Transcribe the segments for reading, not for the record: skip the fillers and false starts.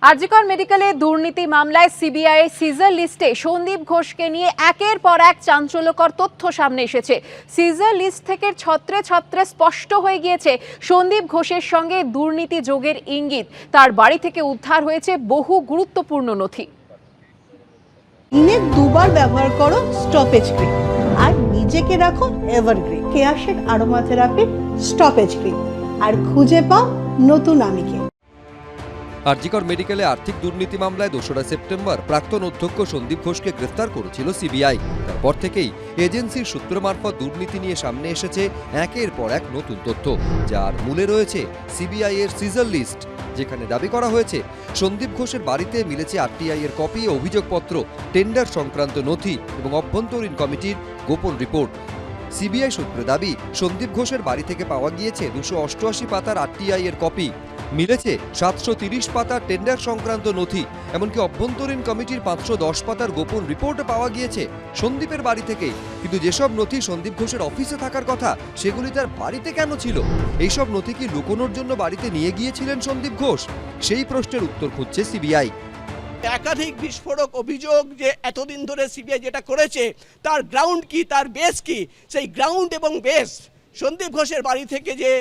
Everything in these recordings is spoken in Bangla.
আরজিকর মেডিকেলে দুর্নীতি মামলায় সিবিআই সিজার লিস্টে সন্দীপ ঘোষকে নিয়ে একের পর এক চাঞ্চল্যকর তথ্য সামনে এসেছে। সিজার লিস্ট থেকে ছত্রে ছত্রে স্পষ্ট হয়ে গিয়েছে সন্দীপ ঘোষের সঙ্গে দুর্নীতি যোগের ইঙ্গিত। তার বাড়ি থেকে উদ্ধার হয়েছে বহু গুরুত্বপূর্ণ নথি। দিনে দুবার ব্যবহার করো স্টপেজ ক্রিম আর নিজেকে রাখো evergreen Keya Seth aroma therapy stop age cream আর খুঁজে পাও নতুন আমিকে। আরজিকর মেডিকেলে আর্থিক দুর্নীতি মামলায় 2রা সেপ্টেম্বর প্রাক্তন অধ্যক্ষ সন্দীপ ঘোষকে গ্রেফতার করেছিল সিবিআই। তারপর থেকেই এজেন্সির সূত্র মারফত দুর্নীতি নিয়ে সামনে এসেছে একের পর এক নতুন তথ্য, যার মূলে রয়েছে সিবিআই এর সিজার লিস্ট, যেখানে দাবি করা হয়েছে সন্দীপ ঘোষের বাড়িতে মিলেছে আরটিআই এর কপি, অভিযোগপত্র, টেন্ডার সংক্রান্ত নথি এবং অভ্যন্তরীণ কমিটির গোপন রিপোর্ট। সিবিআই সূত্রে দাবি, সন্দীপ ঘোষের বাড়ি থেকে পাওয়া গিয়েছে 288 পাতার আরটিআই এর কপি, মিলেছে 730 পাতার টেন্ডার সংক্রান্ত নথি, এমনকি অভ্যন্তরীণ কমিটির 510 পাতার গোপন রিপোর্ট পাওয়া গিয়েছে সন্দীপের বাড়ি থেকে। কিন্তু যেসব নথি সন্দীপ ঘোষের অফিসে থাকার কথা, সেগুলি তার বাড়িতে কেন ছিল? এইসব নথি কি লুকোনোর জন্য বাড়িতে নিয়ে গিয়েছিলেন সন্দীপ ঘোষ? সেই প্রশ্নের উত্তর খুঁজছে সিবিআই। একাধিক বিস্ফোরক অভিযোগ যে এতদিন ধরে সিবিআই যেটা করেছে তার গ্রাউন্ড কি, তার বেস কি, সেই গ্রাউন্ড এবং বেস সন্দীপ ঘোষের বাড়ি থেকে যে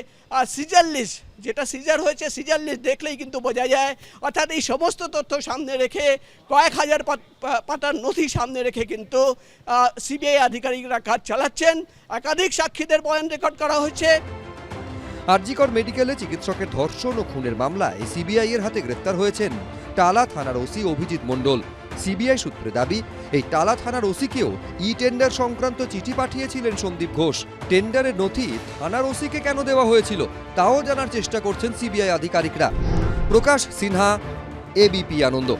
সিজার লিস্ট, যেটা সিজার হয়েছে, সিজার লিস্ট দেখলেই কিন্তু বোঝা যায়। অর্থাৎ এই সমস্ত তথ্য সামনে রেখে, কয়েক হাজার পাতার নথি সামনে রেখে কিন্তু সিবিআই আধিকারিকরা কাজ চালাচ্ছেন। একাধিক সাক্ষীদের বয়ান রেকর্ড করা হচ্ছে। আরজিকর মেডিকেলে চিকিৎসকের ধর্ষণ ও খুনের মামলায় সিবিআই এর হাতে গ্রেফতার হয়েছেন টালা থানার ওসি অভিজিৎ মণ্ডল। সিবিআই সূত্রে দাবি, এই টালা থানার ওসিকেও ই টেন্ডার সংক্রান্ত চিঠি পাঠিয়েছিলেন সন্দীপ ঘোষ। টেন্ডারের নথি থানার ওসিকে কেন দেওয়া হয়েছিল তাও জানার চেষ্টা করছেন সিবিআই আধিকারিকরা। প্রকাশ সিনহা, এবিপি আনন্দ।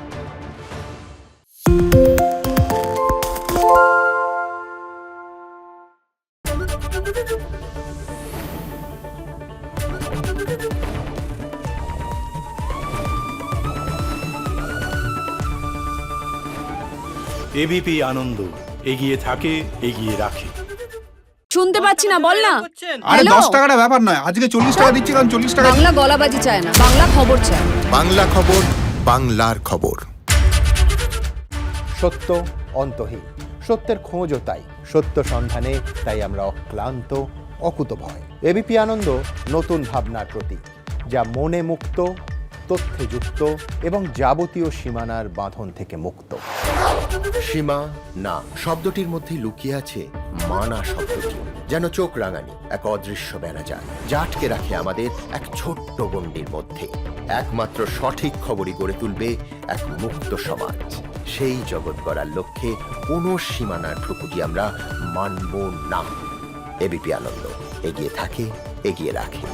এবিপি আনন্দ, এগিয়ে থাকে, এগিয়ে রাখে। শুনতে পাচ্ছি না, বল না। আরে 10 টাকাটা ব্যাপার নয়, আজকে 40 টাকা দিচ্ছি, কারণ 40 টাকা। বাংলা গলাবাজি চায় না, বাংলা খবর চায়। বাংলা খবর, বাংলার খবর। সত্য অন্তহীন, সত্যের খোঁজও তাই, সত্য সন্ধানে তাই আমরা অক্লান্ত, অকুতভয়। এবিপি আনন্দ নতুন ভাবনার প্রতীক, যা মনে মুক্ত, তথ্যে যুক্ত এবং যাবতীয় সীমানার বাঁধন থেকে মুক্ত। সীমা না শব্দটির মধ্যে লুকিয়ে আছে মানা শব্দটি, যেন চোখ রাঙানি এক অদৃশ্য বেড়াজাল, যা আটকে রাখে আমাদের এক ছোট্ট গণ্ডির মধ্যে। একমাত্র সঠিক খবরই গড়ে তুলবে এক মুক্ত সমাজ। সেই জগৎ গড়ার লক্ষ্যে কোনো সীমানার ঠুকুটি আমরা মানব না। এবিপি আনন্দ, এগিয়ে থাকে, এগিয়ে রাখে।